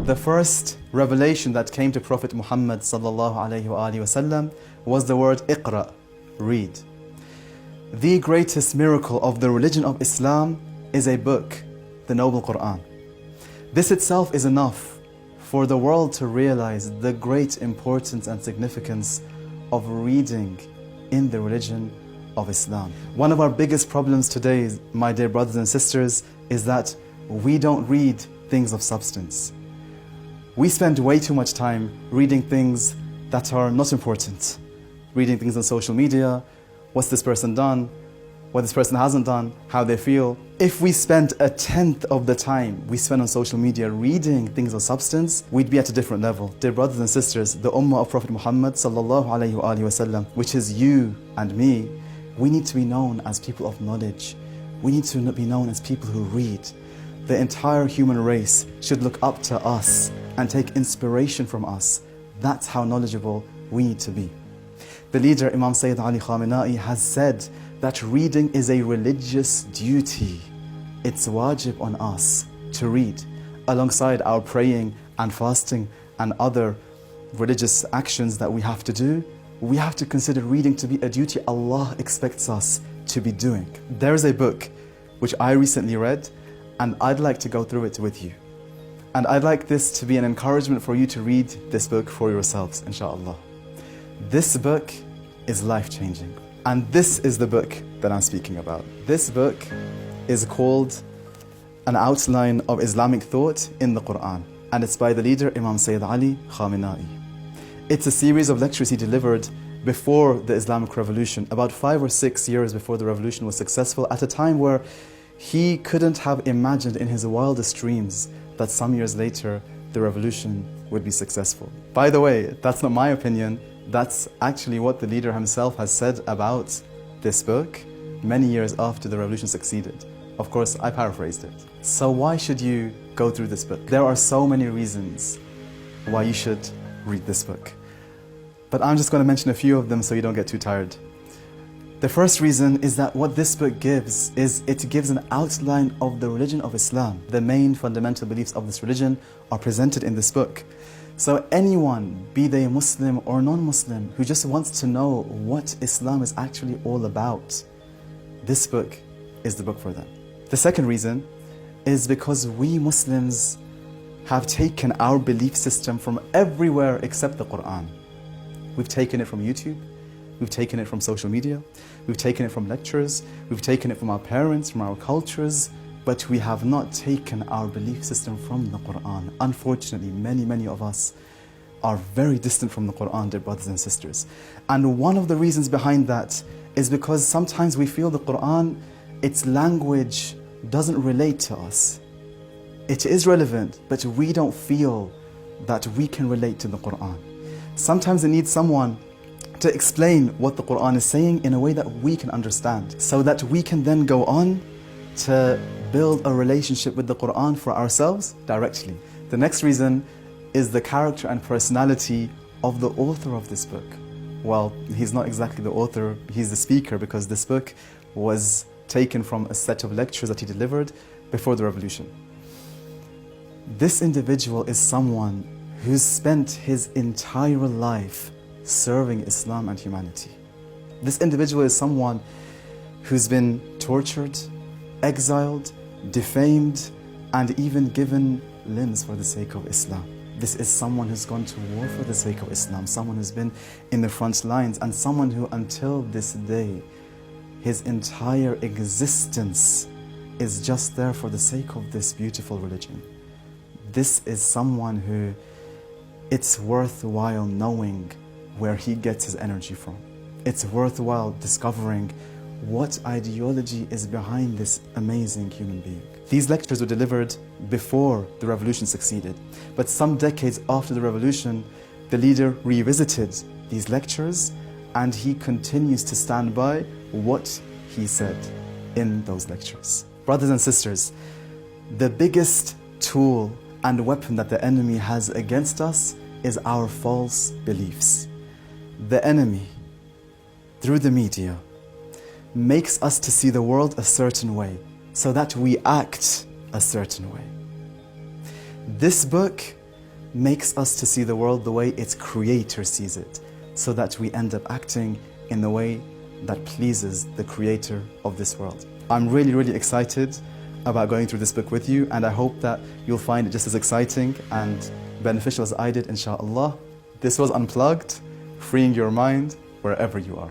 The first revelation that came to Prophet Muhammad sallallahu alaihi wasallam was the word Iqra, read. The greatest miracle of the religion of Islam is a book, the Noble Quran. This itself is enough for the world to realize the great importance and significance of reading in the religion of Islam. One of our biggest problems today, my dear brothers and sisters, is that we don't read things of substance. We spend way too much time reading things that are not important. Reading things on social media, what's this person done, what this person hasn't done, how they feel. If we spent 1/10 of the time we spend on social media reading things of substance, we'd be at a different level. Dear brothers and sisters, the ummah of Prophet Muhammad sallallahu alaihi wasallam, which is you and me, we need to be known as people of knowledge. We need to be known as people who read. The entire human race should look up to us and take inspiration from us. That's how knowledgeable we need to be. The leader, Imam Sayyid Ali Khamenei, has said that reading is a religious duty. It's wajib on us to read. Alongside our praying and fasting and other religious actions that we have to do, we have to consider reading to be a duty Allah expects us to be doing. There is a book which I recently read, and I'd like to go through it with you. And I'd like this to be an encouragement for you to read this book for yourselves, inshallah. This book is life-changing. And this is the book that I'm speaking about. This book is called An Outline of Islamic Thought in the Quran. And it's by the leader, Imam Sayyid Ali Khamenei. It's a series of lectures he delivered before the Islamic Revolution, about 5 or 6 years before the revolution was successful, at a time where he couldn't have imagined in his wildest dreams that some years later the revolution would be successful. By the way, that's not my opinion. That's actually what the leader himself has said about this book many years after the revolution succeeded. Of course, I paraphrased it. So why should you go through this book? There are so many reasons why you should read this book. But I'm just going to mention a few of them so you don't get too tired. The first reason is that what this book gives is it gives an outline of the religion of Islam. The main fundamental beliefs of this religion are presented in this book. So anyone, be they Muslim or non-Muslim, who just wants to know what Islam is actually all about, this book is the book for them. The second reason is because we Muslims have taken our belief system from everywhere except the Quran. We've taken it from YouTube, we've taken it from social media, we've taken it from lectures, we've taken it from our parents, from our cultures, but we have not taken our belief system from the Quran. Unfortunately, many of us are very distant from the Quran, dear brothers and sisters. And one of the reasons behind that is because sometimes we feel the Quran, its language doesn't relate to us. It is relevant, but we don't feel that we can relate to the Quran. Sometimes it needs someone to explain what the Quran is saying in a way that we can understand, so that we can then go on to build a relationship with the Quran for ourselves directly. The next reason is the character and personality of the author of this book. Well, he's not exactly the author, he's the speaker, because this book was taken from a set of lectures that he delivered before the revolution. This individual is someone who's spent his entire life serving Islam and humanity. This individual is someone who's been tortured, exiled, defamed, and even given limbs for the sake of Islam. This is someone who's gone to war for the sake of Islam, someone who's been in the front lines, and someone who until this day, his entire existence is just there for the sake of this beautiful religion. This is someone who it's worthwhile knowing where he gets his energy from. It's worthwhile discovering what ideology is behind this amazing human being. These lectures were delivered before the revolution succeeded, but some decades after the revolution, the leader revisited these lectures and he continues to stand by what he said in those lectures. Brothers and sisters, the biggest tool and weapon that the enemy has against us is our false beliefs. The enemy, through the media, makes us to see the world a certain way so that we act a certain way. This book makes us to see the world the way its creator sees it, so that we end up acting in the way that pleases the creator of this world. I'm really, really excited about going through this book with you, and I hope that you'll find it just as exciting and beneficial as I did, inshallah. This was Unplugged, freeing your mind wherever you are.